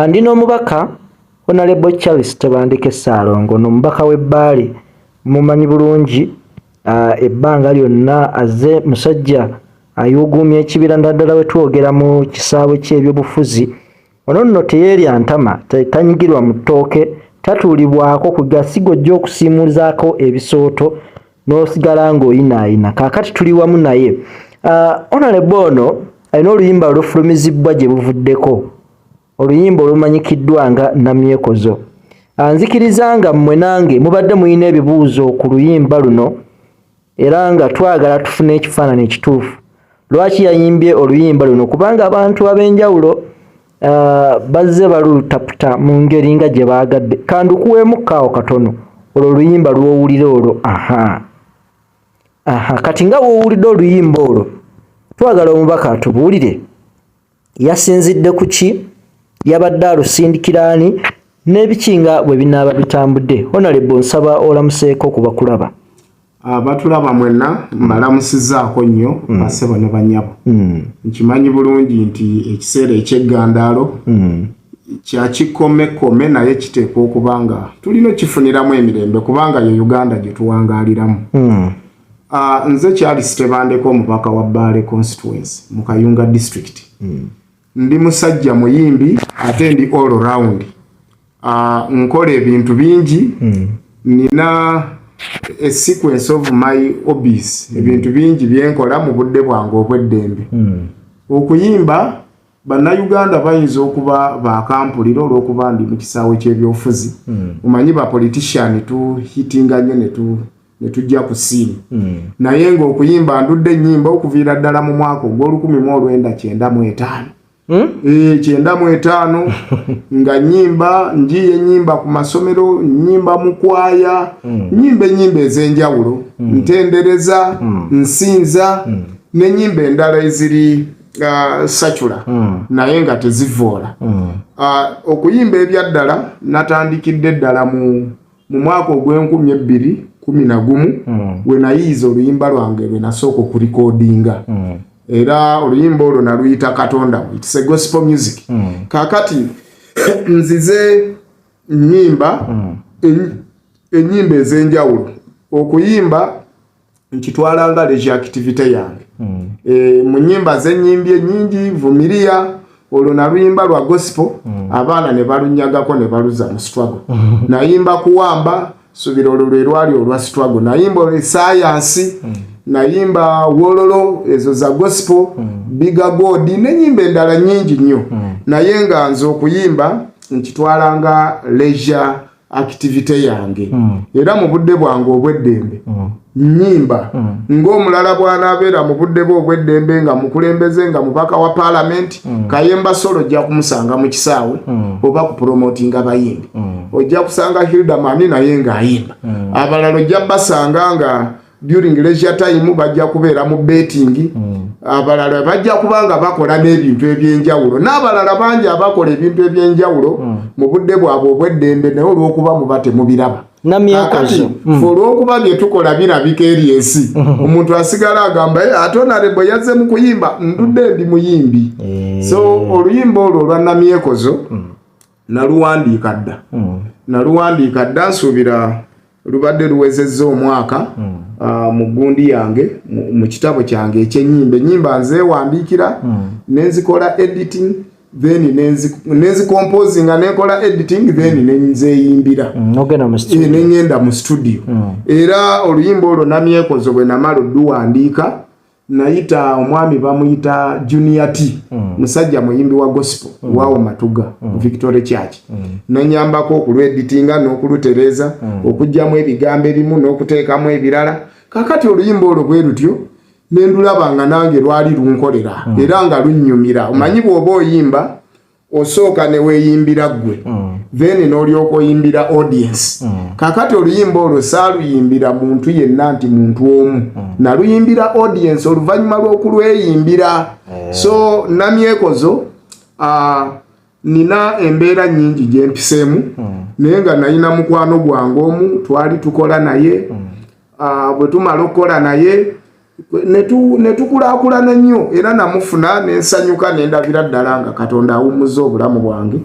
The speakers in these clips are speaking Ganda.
Ndino omubaka Honorable Charles Tebandeke Ssaalongo n'omubaka w'Ebbaale mumanyi bulungi ebbanga lyonna azze musajja ayuguumya ekibira naddala we twogera mu kisaawe ky'ebyobufuzi ono nno teyeerya ntama tanyigirwa mu ttooke tatuulibwako ku gasigo gy'okusiimuzaako ebisooto n'osigala ng'oyinaayina kaakati tuli wamu naye Honorable ono alina oluyimba olufulumizibwa gye buvuddeko oluyimba olumanyikiddwa nga Namyekozo. Nzikiriza nga mmwe nange mubadde muyina ebibuuzo ku luyimba luno era nga twagala tufune ekifaananyi ekituufu lwaki yayimbye oluyimba luno kubanga abantu ab'enjawulo bazze balutaputa mu ngeri nga gye baagadde kandukuweemukaawo katono olwo oluyimba lw'owulira olwo kati nga w'owulidde oluyimba olwo twagala omubaka atubuulire yasinzidde ku ki yabadde alusindikira ani n'ebiki nga bwe binaaba bitambudde. Honorable nsaba olamuseeko ku bakulaba. Batulaba mwenna mbalamusizzaako nnyo basebo ne banyabo. Nkimanyi bulungi nti ekiseera eky'eggandaalo kyakikome naye kiteekwa okuba nga tulina kifuniramu emirembe kubanga ye Uganda gye tuwangaaliramu. Nze Charles Tebandeke omubaka wa Bbaale constituency mu Kayunga district. Ndi musajja muyimbi ate ndi all round. Nkola ebintu bingi nina a sequence of my hobbies ebintu bingi byenkola mu budde bwange obw'eddembe. Okuyimba bannayuganda bayinza okuba bakampulira olw'okuba ndi mu kisaawe ky'ebyobufuzi. Omanyi ba politician tuhitinga nnyo ne tujja ku ssimu. Naye ng'okuyimba ndudde ennyimba okuviira ddala mu mwaka ogw'ol1995. 95 nga nyimba njiye nyimba ku masomero nyimba mu kwaya nyimba ez'enjawulo ntendereza nsinza ne nyimba endala eziri sachula naye nga tezivoola. Okuyimba ebyaddala natandikidde ddala mu mwaka ogw'2011 we nayiiza oluyimba lwange lwe nasooka okulikodinga. Era oluyimba olwo naluyita Katonda, it's a gospel music. Kakati nzize nyimba enyimba ez'enjawulo okuyimba nkitwala nga leisure activity yange. Mu nyimba z'ennyimbi ennyingi Vumilia olwo naluyimba lwa gospel abaana ne balunyagako ne baluza mu struggle. Nayimba Kuwamba subira olwo lwe lwali olwa struggle. Nayimba science nayimba Wololo ezo za gospel Bigger God n'enyimba endala nyingi nnyo. Naye nga nze okuyimba nkitwala nga leisure activity yange. Era mu budde bwange obw'eddembe nyimba ng'omulala bw'anaabeera mu budde bwe obw'eddembe nga mukulembeze nga mubaka wa parliament Kayemba Solo ojja kumusanga mu kisaawe oba ku promoting abayimbi. Ojja kusanga Hilda Mani naye ng'ayimba. Abalala ojja basanga nga during leisure time bajja kubeera mu betting. Abalala bajja kubanga bakola n'ebintu ebyenjawulo n'abalala bangi abakola ebintu ebyenjawulo mu budde bwabwe obw'eddembe naye olw'okuba muba temubiraba. Namyekozo olw'okuba bye tukola birabika eri ensi omuntu asigala agamba ate Honorable yazze mu kuyimba ndudde ndi muyimbi. So oluyimba olwo olwa Namyekozo naluwandiika dda nsuubira lubadde luwezezza omwaka mu gundi yange mu kitabo kyange ekyennyimba. Ennyimba nzeewandiikira nenzikola editing then nenzicomposinga nenkola editing then nenzeeyimbira nengenda mu studio. Era oluyimba olwo Namyekozo bwe namala odduwandiika nayita omwami bamuyita Junior T musajja muyimbi wa gospel wawo Matuga Victoria Church. Nanyambako okulweditinga n'okulutereza okugyamu ebigambo ebimu n'okuteekamu ebirala. Kakati oluyimba olwo bwe lutyo nendulabanga nange lwali lunkolera era nga lunnyumira. Omanyi bw'oba oyimba osooka ne weeyimbira ggwe then n'olyoka oyimbira audience. Kakati oluyimba olwo saaluyimbira muntu yenna nti muntu omu naluyimbira audience oluvannyuma lw'okulweyimbira. So Namyekozo nina embeera nnyingi gye mpiseemu naye nga nalina mukwano gwange omu twali tukola naye bwe tumala okukola naye netukulakulana nnyo era namufuna nensanyuka nendabira ddala nga Katonda awummuza obulamu bwange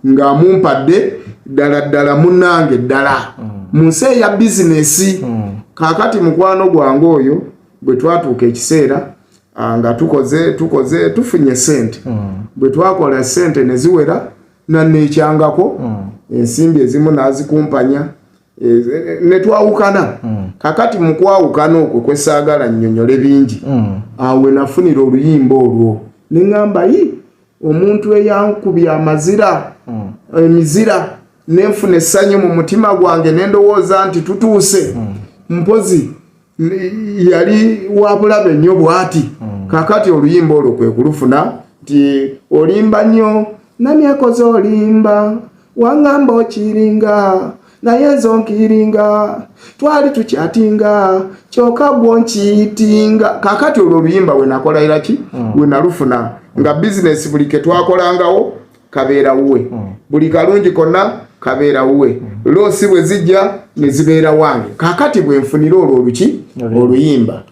ng'amumpadde ddala munnange ddala mu nsi eya bizinesi. Kaakati mukwano gwange oyo bwe twatuuka ekiseera nga tufunye sente bwe twakola sente ne ziwera nanneekyangako ensimbi ezimu n'azikumpanya ne twawukana. Kakati mu kwawukana okwo kwesaagala nnyonnyole bingi awe nafunira oluyimba olwo ne ŋŋamba omuntu eyankubye emizira nenfuna essanyu mu mutima gwange nendowooza nti tutuuse mpozi yali wabulabe nnyo bw'ati. Kakati oluyimba olwo kwe kulufuna nti olimba nnyo namyekoze olimba waŋŋamba okiringa naye nze onkiringa twali tukyatinga kyokka gwonkiyitinga. Kakati olwo oluyimba we nakola era ki we nalufuna nga bizinesi buli ke twakolangawo kabeera wuwe buli kalungi konna kabeera wuwe loosi bwe zijja ne zibeera wange. Kakati bwe nfunira olwo oluyimba.